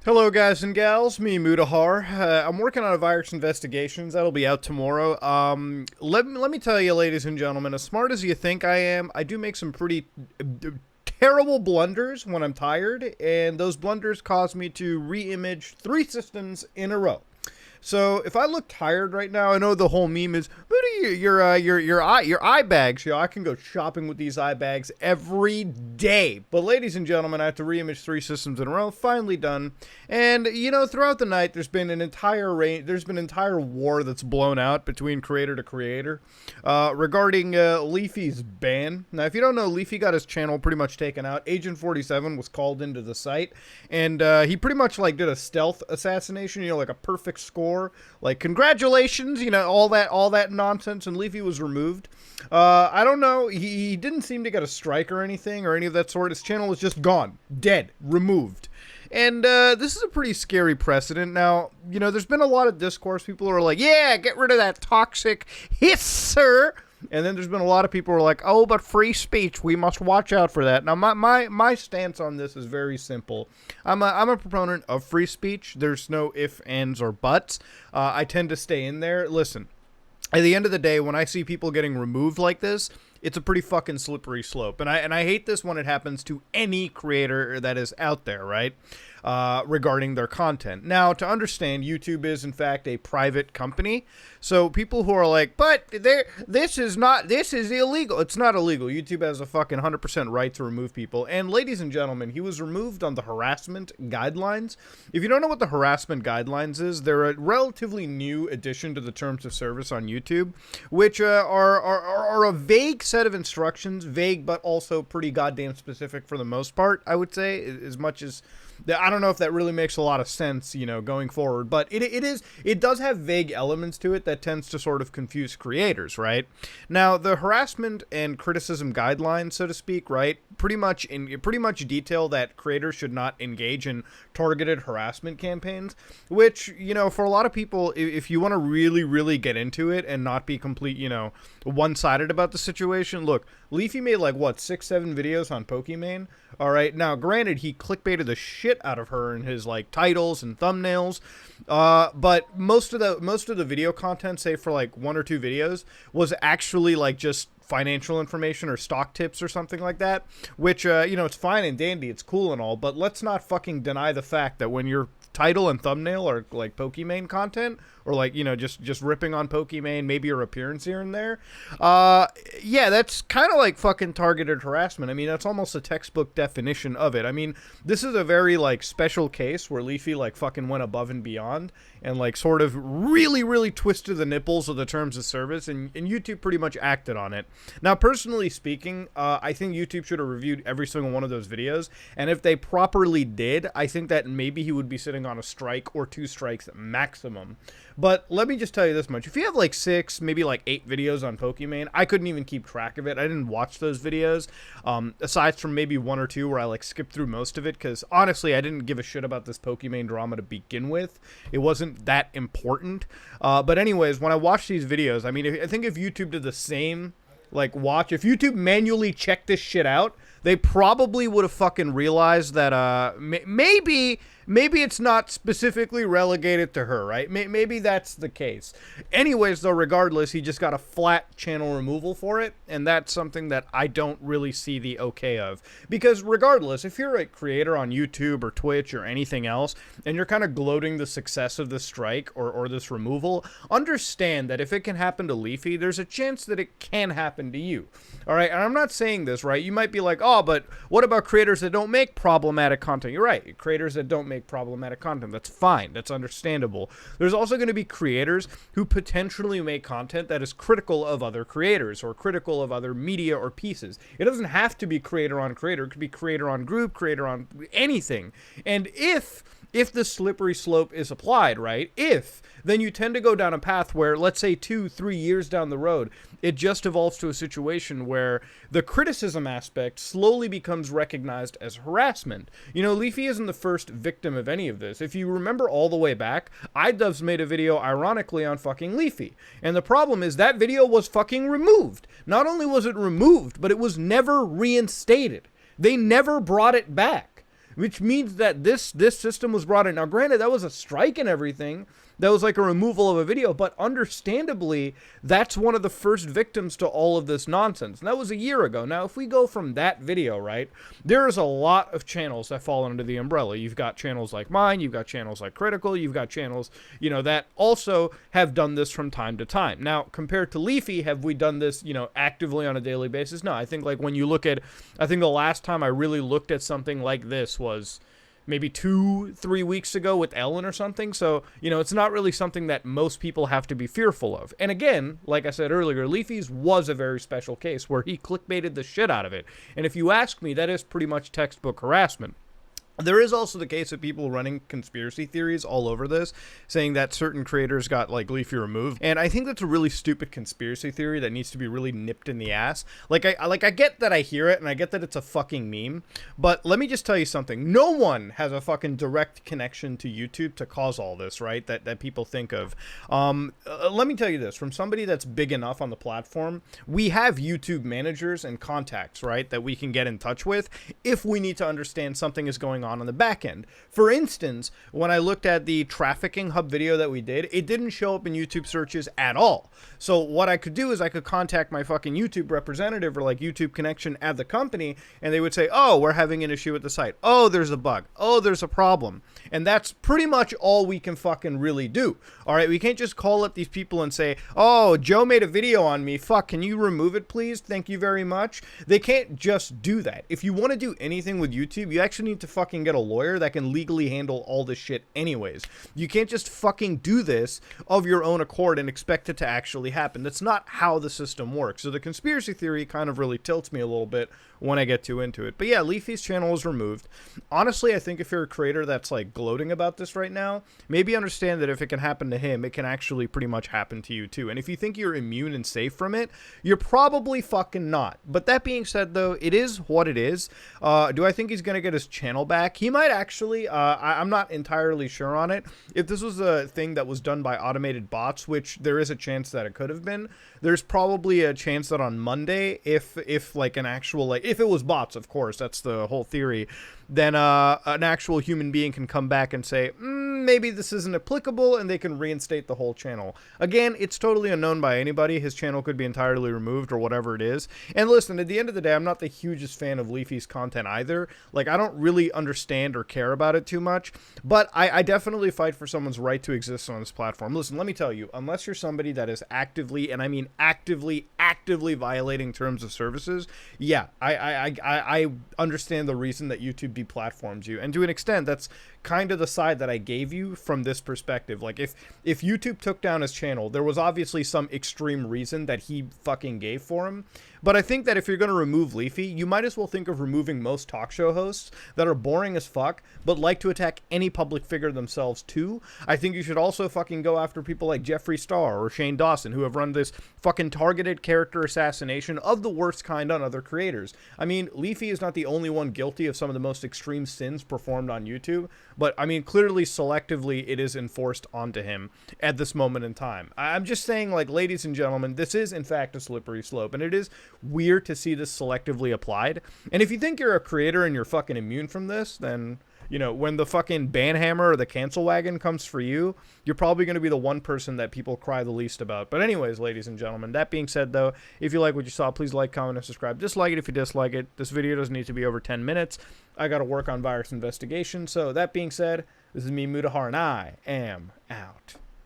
Hello, guys and gals. Me, Mudahar. I'm working on a virus investigations that'll be out tomorrow. Let me tell you, ladies and gentlemen, as smart as you think I am, I do make some pretty terrible blunders when I'm tired, and those blunders cause me to re-image 3 systems in a row. So if I look tired right now, I know the whole meme is, Moody, your eye bags. You know, I can go shopping with these eye bags every day. But ladies and gentlemen, I have to reimage 3 systems in a row. Finally done. And you know, throughout the night, there's been an entire entire war that's blown out between creator to creator regarding Leafy's ban. Now, if you don't know, Leafy got his channel pretty much taken out. Agent 47 was called into the site, and he pretty much like did a stealth assassination. You know, like a perfect score. Like, congratulations, you know, all that nonsense, and Leafy was removed. I don't know, he didn't seem to get a strike or anything or any of that sort. His channel was just gone, dead, removed. And this is a pretty scary precedent. Now, you know, there's been a lot of discourse. People are like, yeah, get rid of that toxic hisser. And then there's been a lot of people who are like, oh, but free speech, we must watch out for that. Now, my stance on this is very simple. I'm a proponent of free speech. There's no ifs, ands, or buts. I tend to stay in there. Listen, at the end of the day, when I see people getting removed like this, it's a pretty fucking slippery slope. And I hate this when it happens to any creator that is out there, right? Regarding their content. Now, to understand, YouTube is in fact a private company. So people who are like, but this is illegal. It's not illegal. YouTube has a fucking 100% right to remove people. And ladies and gentlemen, he was removed on the harassment guidelines. If you don't know what the harassment guidelines is, they're a relatively new addition to the terms of service on YouTube, which are a vague set of instructions, vague but also pretty goddamn specific for the most part, I would say, as much as I don't know if that really makes a lot of sense, you know, going forward, but it does have vague elements to it that tends to sort of confuse creators, right? Now, the harassment and criticism guidelines, so to speak, right, pretty much detail that creators should not engage in targeted harassment campaigns, which, you know, for a lot of people, if you want to really get into it and not be complete, you know, one-sided about the situation, look, Leafy made like what, 6-7 videos on Pokimane. All right, now granted, he clickbaited the shit out of her in his like titles and thumbnails, but most of the video content, say for like 1 or 2 videos, was actually like just financial information or stock tips or something like that, which you know, it's fine and dandy, it's cool and all, but let's not fucking deny the fact that when your title and thumbnail are like Pokimane content, or like, you know, just ripping on Pokimane, maybe your appearance here and there, yeah, that's kind of like fucking targeted harassment. I mean, that's almost a textbook definition of it. I mean, this is a very like special case where Leafy like fucking went above and beyond and like sort of really twisted the nipples of the terms of service, and YouTube pretty much acted on it. Now, personally speaking, I think YouTube should have reviewed every single one of those videos, and if they properly did, I think that maybe he would be sitting on a strike or 2 strikes maximum. But let me just tell you this much. If you have like 6, maybe like 8 videos on Pokimane, I couldn't even keep track of it. I didn't watch those videos, aside from maybe 1 or 2 where I like skipped through most of it, because honestly, I didn't give a shit about this Pokimane drama to begin with. It wasn't that important. But anyways, when I watched these videos, I mean, I think if YouTube did the same, like if YouTube manually checked this shit out, they probably would have fucking realized that maybe it's not specifically relegated to her, right? Maybe that's the case. Anyways, though, regardless, he just got a flat channel removal for it, and that's something that I don't really see the okay of. Because regardless, if you're a creator on YouTube or Twitch or anything else, and you're kind of gloating the success of this strike or this removal, understand that if it can happen to Leafy, there's a chance that it can happen to you. All right, and I'm not saying this, right? You might be like, oh, but what about creators that don't make problematic content? You're right, creators that don't make problematic content. That's fine. That's understandable. There's also going to be creators who potentially make content that is critical of other creators or critical of other media or pieces. It doesn't have to be creator on creator. It could be creator on group, creator on anything. And if the slippery slope is applied, right? Then you tend to go down a path where, let's say 2-3 years down the road, it just evolves to a situation where the criticism aspect slowly becomes recognized as harassment. You know, Leafy isn't the first victim of any of this. If you remember all the way back, iDubbbz made a video ironically on fucking Leafy. And the problem is that video was fucking removed. Not only was it removed, but it was never reinstated. They never brought it back. which means that this system was brought in. Now, granted, that was a strike and everything. That was like a removal of a video, but understandably, that's one of the first victims to all of this nonsense. And that was a year ago. Now, if we go from that video, right, there's a lot of channels that fall under the umbrella. You've got channels like mine, you've got channels like Critical, you've got channels, you know, that also have done this from time to time. Now, compared to Leafy, have we done this, you know, actively on a daily basis? No, I think like when you look at, I think the last time I really looked at something like this was maybe 2-3 weeks ago with Ellen or something. So, you know, it's not really something that most people have to be fearful of. And again, like I said earlier, Leafy's was a very special case where he clickbaited the shit out of it. And if you ask me, that is pretty much textbook harassment. There is also the case of people running conspiracy theories all over this, saying that certain creators got, like, Leafy removed. And I think that's a really stupid conspiracy theory that needs to be really nipped in the ass. Like, I get that I hear it, and I get that it's a fucking meme, but let me just tell you something. No one has a fucking direct connection to YouTube to cause all this, right, that people think of. Let me tell you this. From somebody that's big enough on the platform, we have YouTube managers and contacts, right, that we can get in touch with if we need to understand something is going on the back end. For instance, when I looked at the trafficking hub video that we did, it didn't show up in YouTube searches at all. So what I could do is I could contact my fucking YouTube representative or like YouTube connection at the company, and they would say, oh, we're having an issue with the site. Oh, there's a bug. Oh, there's a problem. And that's pretty much all we can fucking really do. All right, we can't just call up these people and say, oh, Joe made a video on me. Fuck, can you remove it, please? Thank you very much. They can't just do that. If you want to do anything with YouTube, you actually need to fucking get a lawyer that can legally handle all this shit anyways. You can't just fucking do this of your own accord and expect it to actually happen. That's not how the system works. So the conspiracy theory kind of really tilts me a little bit when I get too into it. But yeah, Leafy's channel is removed. Honestly, I think if you're a creator that's like gloating about this right now, maybe understand that if it can happen to him, it can actually pretty much happen to you too. And if you think you're immune and safe from it, you're probably fucking not. But that being said though, it is what it is. Do I think he's gonna get his channel back? He might actually. I'm not entirely sure on it. If this was a thing that was done by automated bots, which there is a chance that it could have been, there's probably a chance that on Monday, if like an actual, like, if it was bots, of course, that's the whole theory, then an actual human being can come back and say, maybe this isn't applicable, and they can reinstate the whole channel. Again, it's totally unknown by anybody. His channel could be entirely removed or whatever it is. And listen, at the end of the day, I'm not the hugest fan of Leafy's content either. Like, I don't really understand or care about it too much, but I definitely fight for someone's right to exist on this platform. Listen, let me tell you, unless you're somebody that is actively, and I mean actively violating terms of services, yeah, I understand the reason that YouTube deplatforms you, and to an extent, that's kind of the side that I gave you from this perspective. Like, if YouTube took down his channel, there was obviously some extreme reason that he fucking gave for him. But I think that if you're going to remove Leafy, you might as well think of removing most talk show hosts that are boring as fuck, but like to attack any public figure themselves too. I think you should also fucking go after people like Jeffree Star or Shane Dawson, who have run this fucking targeted character assassination of the worst kind on other creators. I mean, Leafy is not the only one guilty of some of the most extreme sins performed on YouTube, but I mean, clearly, selectively, it is enforced onto him at this moment in time. I'm just saying, like, ladies and gentlemen, this is, in fact, a slippery slope, and it is weird to see this selectively applied. And if you think you're a creator and you're fucking immune from this, then, you know, when the fucking ban hammer or the cancel wagon comes for you, you're probably going to be the one person that people cry the least about. But anyways, ladies and gentlemen, that being said, though, if you like what you saw, please like, comment, and subscribe. Dislike it if you dislike it. This video doesn't need to be over 10 minutes. I got to work on virus investigation. So that being said, this is me, Mutahar, and I am out.